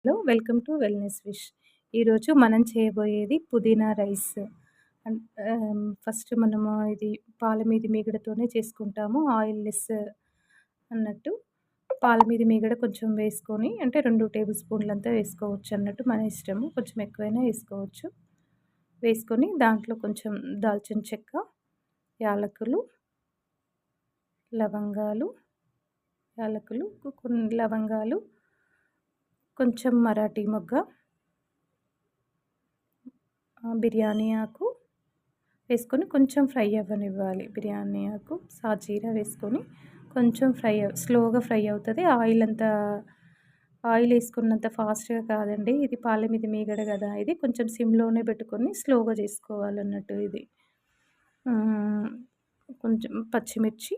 Hello! Welcome to wellness wish. ఈరోజు మనం చేయబోయేది పుదీనా రైస్. అన్ ఫస్ట్ మనము ఇది పాల మీది మీగడతోనే చేసుకుంటాము. ఆయిల్ లెస్ అన్నట్టు. పాల మీది మీగడ కొంచెం వేసుకొని అంటే 2 టేబుల్ స్పూన్లంతా వేసుకోవచ్చన్నట్టు మన ఇష్టము. కొంచెం ఎక్కువైనా వేసుకోవచ్చు. వేసుకొని దాంట్లో కొంచెం దాల్చిన చెక్క, యాలకులు, లవంగాలు, కొన్ని లవంగాలు, కొంచెం మరాఠీ మొగ్గ, బిర్యానీ ఆకు వేసుకొని కొంచెం ఫ్రై అవ్వనివ్వాలి. బిర్యానీ ఆకు, సాజీరా వేసుకొని కొంచెం స్లోగా ఫ్రై అవుతది. ఆయిల్ ఏసుకున్నంత ఫాస్ట్‌గా కాదండి. ఇది పాల మీద మీగడ గదా! ఇది కొంచెం సిమ్‌లోనే పెట్టుకొని స్లోగా చేసుకోవాలన్నట్టు ఇది. హ్మ్. కొంచెం పచ్చిమిర్చి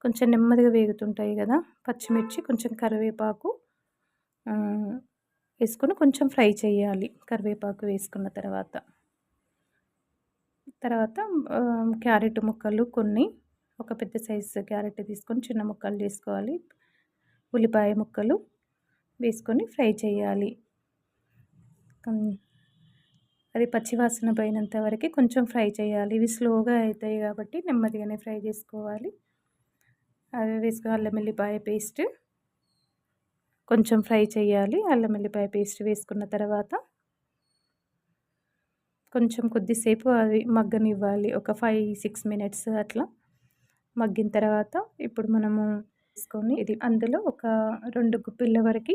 కొంచెం నెమ్మదిగా వేగుతుంటాయి గదా! పచ్చిమిర్చి, కొంచెం కరివేపాకు ఆహ్, వేసుకొని కొంచెం ఫ్రై చేయాలి. కరివేపాకు వేసుకున్న తర్వాత క్యారెట్ ముక్కలు కొన్ని, ఒక పెద్ద సైజు క్యారెట్ తీసుకొని చిన్న ముక్కలు చేసుకోవాలి. ఉల్లిపాయ ముక్కలు వేసుకొని ఫ్రై చేయాలి. హ్మ్. అది పచ్చివాసన పోయినంత వరకి కొంచెం ఫ్రై చేయాలి. ఇవి స్లోగా అయితాయి కాబట్టి నెమ్మదిగానే ఫ్రై చేసుకోవాలి. అవి అల్లం ఎల్లిపాయ పేస్ట్ కొంచెం ఫ్రై చేయాలి. అల్లం ఎల్లిపాయ పేస్ట్ వేసుకున్న తర్వాత కొంచెం కొద్దిసేపు అవి మగ్గనివ్వాలి. ఒక 5, 6 మినిట్స్ అట్లా మగ్గిన తర్వాత ఇప్పుడు మనము తీసుకొని అందులో ఒక 2 గుప్పిళ్ళ వరకి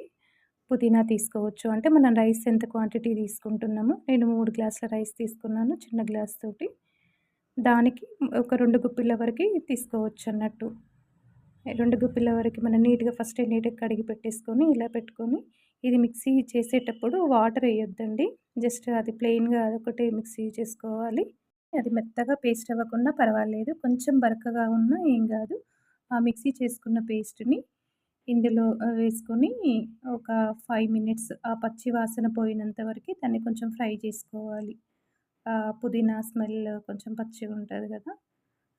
పుదీనా తీసుకోవచ్చు. అంటే మనం రైస్ ఎంత క్వాంటిటీ తీసుకుంటున్నామో, నేను 3 గ్లాసుల రైస్ తీసుకున్నాను చిన్న గ్లాస్ తోటి. దానికి ఒక 2 గుప్పిళ్ళ వరకి తీసుకోవచ్చన్నట్టు. 2 గుప్పిళ్ళ వరకి మనం నీట్‌గా కడిగి పెట్టేసుకొని, ఇలా పెట్టుకొని, ఇది మిక్సీ చేసేటప్పుడు వాటర్ ఎయొద్దండి. జస్ట్ అది ప్లెయిన్‌గా అదొకటే మిక్సీ చేసుకోవాలి. అది మెత్తగా పేస్ట్ అవ్వకున్నా పర్వాలేదు. కొంచెం బరకగా ఉన్నా ఏం గాదు. ఆ మిక్సీ చేసుకున్న పేస్ట్‌ని ఇందులో వేసుకొని ఒక 5 మినిట్స్ ఆ పచ్చి వాసన పోయినంత వరకి దాన్ని కొంచెం ఫ్రై చేసుకోవాలి. పుదీనా స్మెల్ కొంచెం పచ్చిగుంటది గదా!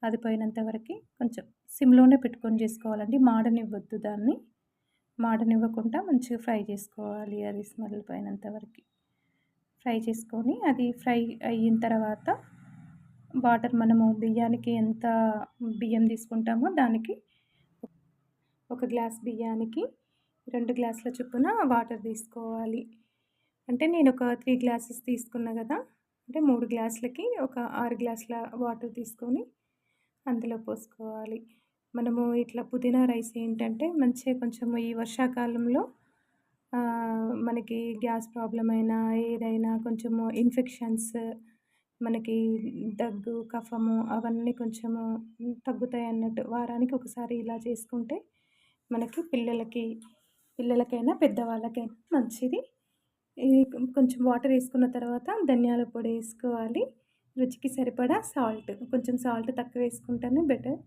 అది పోయినంత వరకి కొంచెం సిమ్‌లోనే పెట్టుకొని చేసుకోవాలండి. మాడనివ్వద్దు దాన్ని. మాడనివ్వకుండా మంచిగా ఫ్రై చేసుకోవాలి అది స్మెల్ పోయినంత వరకి. ఫ్రై చేసుకొని అది ఫ్రై అయిన తర్వాత మనము బియ్యానికి ఎంత బియ్యం తీసుకుంటామో దానికి ఒక గ్లాస్ బియ్యానికి 2 గ్లాసుల చొప్పున వాటర్ తీసుకోవాలి. అంటే నేను ఒక 3 గ్లాసెస్ తీసుకున్నా గదా! అంటే 3 గ్లాసులకి ఒక 6 గ్లాసుల వాటర్ తీసుకొని అందులో పోసుకోవాలి. మనము ఇట్లా పుదీనా రైస్ ఏంటంటే మంచిగా కొంచెం ఈ వర్షాకాలంలో మనకి గ్యాస్ ప్రాబ్లమ్ అయినా, ఏదైనా కొంచెము ఇన్ఫెక్షన్స్ మనకి దగ్గు, కఫము అవన్నీ కొంచెము తగ్గుతాయన్నట్టు. వారానికి ఒకసారి ఇలా చేసుకుంటే మనకి పిల్లలకైనా, పెద్దవాళ్ళకైనా మంచిది. ఇది కొంచెం వాటర్ ఏసుకున్న తర్వాత ధనియాల పొడి ఏసుకోవాలి. రుచికి సరిపడా సాల్ట్. కొంచెం సాల్ట్ తక్కువేసుకుంటేనే బెటర్.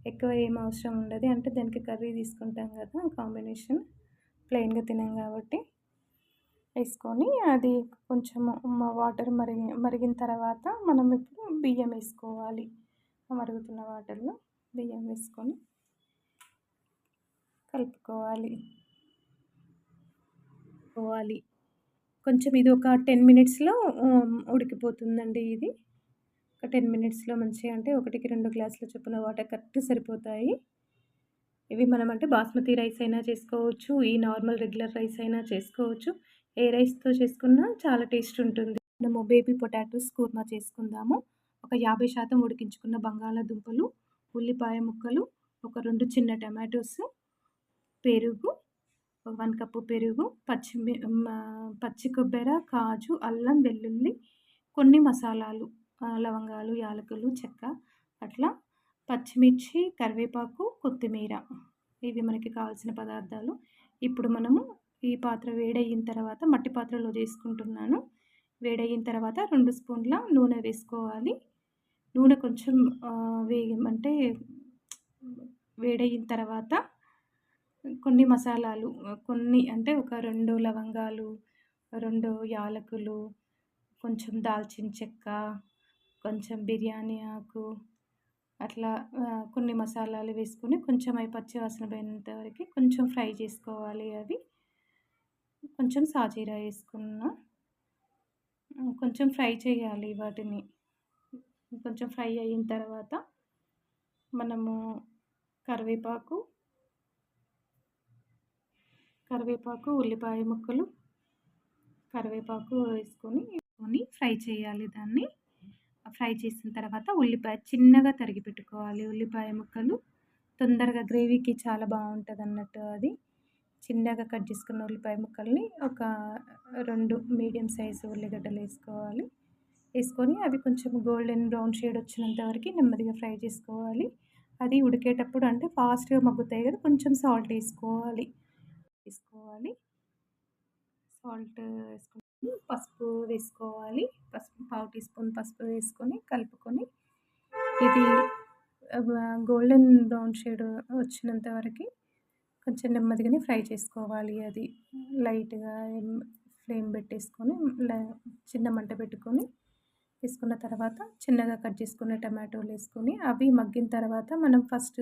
ఎక్కువ ఏం అవసరం ఉండదు. అంటే దానికి కర్రీ తీసుకుంటాం గదా! కాంబినేషన్. ప్లెయిన్‌గా తినం గాబట్టి. వేసుకొని అది కొంచెము వాటర్ మరిగిన తర్వాత మనం ఇప్పుడు బియ్యం ఏసుకోవాలి. మరుగుతున్న వాటర్‌లో బియ్యం వేసుకొని కలుపుకోవాలి. కొంచెం ఇది ఒక 10 మినిట్స్‌లో ఉడికిపోతుందండి ఇది. ఒక 10 మినిట్స్‌లో మంచిగా అంటే 1కి 2 గ్లాసుల చొప్పున వాటర్ కరెక్ట్ సరిపోతాయి. ఇవి మనం అంటే బాస్మతి రైస్ అయినా చేసుకోవచ్చు. ఈ నార్మల్ రెగ్యులర్ రైస్ అయినా చేసుకోవచ్చు. ఏ రైస్‌తో చేసుకున్నా చాలా టేస్ట్ ఉంటుంది. మనము బేబీ పొటాటోస్ కుర్మా చేసుకుందాము. ఒక 50% ఉడికించుకున్న బంగాళాదుంపలు, ఉల్లిపాయ ముక్కలు, ఒక 2 చిన్న టమాటోస్, పెరుగు, 1 కప్పు పెరుగు, పచ్చి కొబ్బెర, కాజు, అల్లం, వెల్లుల్లి, కొన్ని మసాలాలు, లవంగాలు, యాలకులు, చెక్క అట్లా పచ్చిమిర్చి, కరివేపాకు, కొత్తిమీర ఇవి మనకి కావాల్సిన పదార్థాలు. ఇప్పుడు మనము ఈ పాత్ర వేడయిన తర్వాత మట్టి పాత్రలో చేసుకుంటున్నాను. వేడయిన తర్వాత 2 స్పూన్ల నూనె వేసుకోవాలి. నూనె కొంచెం అంటే వేడయిన తర్వాత కొన్ని మసాలాలు కొన్ని అంటే ఒక 2 లవంగాలు, 2 యాలకులు, కొంచెం దాల్చిన చెక్క, కొంచెం బిర్యానీ ఆకు అట్లా కొన్ని మసాలాలు వేసుకొని కొంచెం అవి పచ్చి వాసన పోయేంత వరకి కొంచెం ఫ్రై చేసుకోవాలి అవి. కొంచెం సాజీరా వేసుకున్నా. కొంచెం ఫ్రై చేయాలి వాటిని. కొంచెం ఫ్రై అయిన తర్వాత మనము కరివేపాకు, ఉల్లిపాయ ముక్కలు, కరివేపాకు వేసుకొని ఫ్రై చేయాలి దాన్ని. ఫ్రై చేసిన తర్వాత ఉల్లిపాయ చిన్నగా తరిగి పెట్టుకోవాలి. ఉల్లిపాయ ముక్కలు తొందరగా గ్రేవీకి చాలా బాగుంటుందన్నట్టు అది. చిన్నగా కట్ చేసుకున్న ఉల్లిపాయ ముక్కల్ని ఒక 2 మీడియం సైజు ఉల్లిగడ్డలు వేసుకొని అవి కొంచెం గోల్డెన్ బ్రౌన్ షేడ్ వచ్చినంత వరకు నెమ్మదిగా ఫ్రై చేసుకోవాలి. అది ఉడికేటప్పుడు అంటే ఫాస్ట్గా మగ్గుతాయి కదా, కొంచెం సాల్ట్ వేసుకోవాలి. సాల్ట్ వేసుకొని పసుపు వేసుకోవాలి. పావు టీ స్పూన్ పసుపు వేసుకొని కలుపుకొని ఇది గోల్డెన్ బ్రౌన్ షేడ్ వచ్చినంత వరకు కొంచెం నెమ్మదిగానే ఫ్రై చేసుకోవాలి. అది లైట్గా ఫ్లేమ్ పెట్టేసుకొని చిన్న మంట పెట్టుకొని వేసుకున్న తర్వాత చిన్నగా కట్ చేసుకున్న టమాటోలు వేసుకొని అవి మగ్గిన తర్వాత మనం ఫస్ట్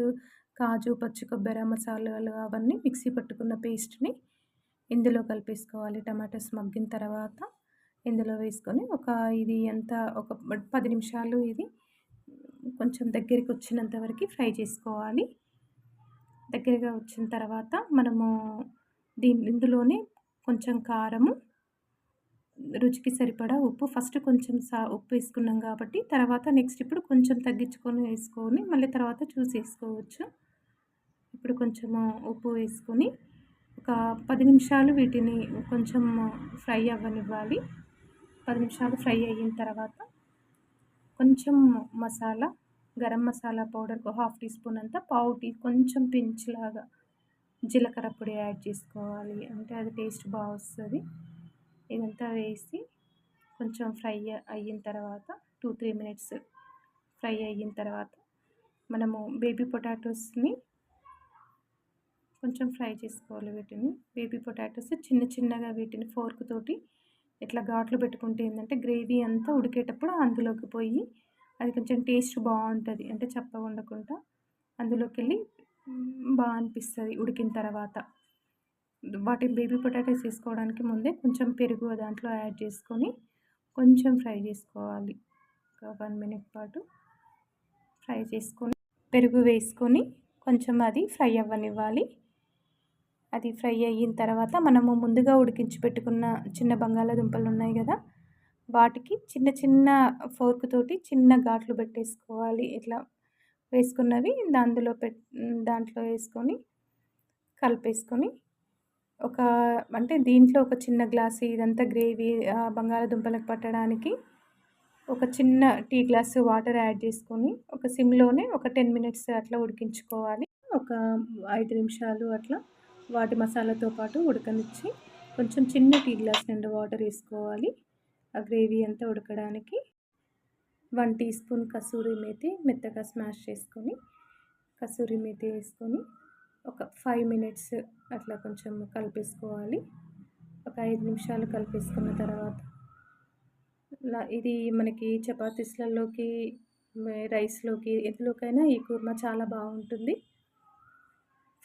కాజు, పచ్చి కొబ్బరి, మసాలాలు అవన్నీ మిక్సీ పట్టుకున్న పేస్ట్ని ఇందులో కలిపేసుకోవాలి. టమాటోస్ మగ్గిన తర్వాత ఇందులో వేసుకొని ఇది ఒక 10 నిమిషాలు ఇది కొంచెం దగ్గరికి వచ్చినంత వరకు ఫ్రై చేసుకోవాలి. దగ్గరగా వచ్చిన తర్వాత మనము ఇందులోనే కొంచెం కారము, రుచికి సరిపడా ఉప్పు, ఫస్ట్ కొంచెం ఉప్పు వేసుకున్నాం కాబట్టి తర్వాత నెక్స్ట్ ఇప్పుడు కొంచెం తగ్గించుకొని వేసుకొని మళ్ళీ తర్వాత చూసి వేసుకోవచ్చు. ఇప్పుడు కొంచెము ఉప్పు వేసుకొని ఒక 10 నిమిషాలు వీటిని కొంచెం ఫ్రై అవ్వనివ్వాలి. 10 నిమిషాలు ఫ్రై అయిన తర్వాత కొంచెం మసాలా, గరం మసాలా పౌడర్ ఒక హాఫ్ టీ స్పూన్ అంతా, కొంచెం పించ్లాగా జీలకర్ర పొడి యాడ్ చేసుకోవాలి. అంటే అది టేస్ట్ బాగా వస్తుంది. ఇదంతా వేసి కొంచెం ఫ్రై అయిన తర్వాత 2-3 మినిట్స్ ఫ్రై అయిన తర్వాత మనము బేబీ పొటాటోస్ని కొంచెం ఫ్రై చేసుకోవాలి. బేబీ పొటాటోస్ చిన్న చిన్నగా వీటిని ఫోర్క్ తోటి ఇట్లా ఘాట్లు పెట్టుకుంటే ఏంటంటే గ్రేవీ అంతా ఉడికేటప్పుడు అందులోకి పోయి అది కొంచెం టేస్ట్ బాగుంటుంది. అంటే చప్పగా ఉండకుండా అందులోకి వెళ్ళి బాగా అనిపిస్తుంది ఉడికిన తర్వాత. బేబీ పొటాటోస్ వేసుకోవడానికి ముందే కొంచెం పెరుగు దాంట్లో యాడ్ చేసుకొని కొంచెం ఫ్రై చేసుకోవాలి. ఒక 1 మినిట్ పాటు ఫ్రై చేసుకొని పెరుగు వేసుకొని కొంచెం అది ఫ్రై అవ్వనివ్వాలి. అది ఫ్రై అయిన తర్వాత మనము ముందుగా ఉడికించి పెట్టుకున్న చిన్న బంగాళాదుంపలు ఉన్నాయి కదా, వాటికి చిన్న చిన్న ఫోర్క్ తోటి చిన్న ఘాట్లు పెట్టేసుకోవాలి. ఇట్లా వేసుకున్నవి దాంట్లో వేసుకొని కలిపేసుకొని అంటే దీంట్లో ఒక చిన్న గ్లాసు ఇదంతా గ్రేవీ బంగాళాదుంపలకు పట్టడానికి ఒక చిన్న టీ గ్లాసు వాటర్ యాడ్ చేసుకొని ఒక సిమ్లోనే ఒక 10 మినిట్స్ అట్లా ఉడికించుకోవాలి. ఒక 5 నిమిషాలు అట్లా వాటి మసాలాతో పాటు ఉడకనిచ్చి కొంచెం చిన్న టీ గ్లాస్ నిండా వాటర్ వేసుకోవాలి ఆ గ్రేవీ అంతా ఉడకడానికి. 1 టీ స్పూన్ కసూరి మేతి మెత్తగా స్మాష్ చేసుకొని కసూరి మేతి వేసుకొని ఒక 5 మినిట్స్ అట్లా కొంచెం కలిపేసుకోవాలి. ఒక 5 నిమిషాలు కలిపేసుకున్న తర్వాత ఇది మనకి చపాతీస్లలోకి, రైస్లోకి, ఎందులోకైనా ఈ కుర్మా చాలా బాగుంటుంది.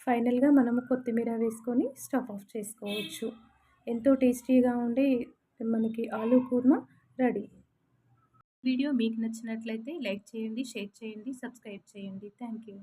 ఫైనల్గా మనము కొత్తిమీర వేసుకొని స్టవ్ ఆఫ్ చేసుకోవచ్చు. ఎంతో టేస్టీగా ఉండే మనకి ఆలూ కుర్మా రెడీ. వీడియో మీకు నచ్చినట్లయితే లైక్ చేయండి, షేర్ చేయండి, సబ్స్క్రైబ్ చేయండి. Thank you.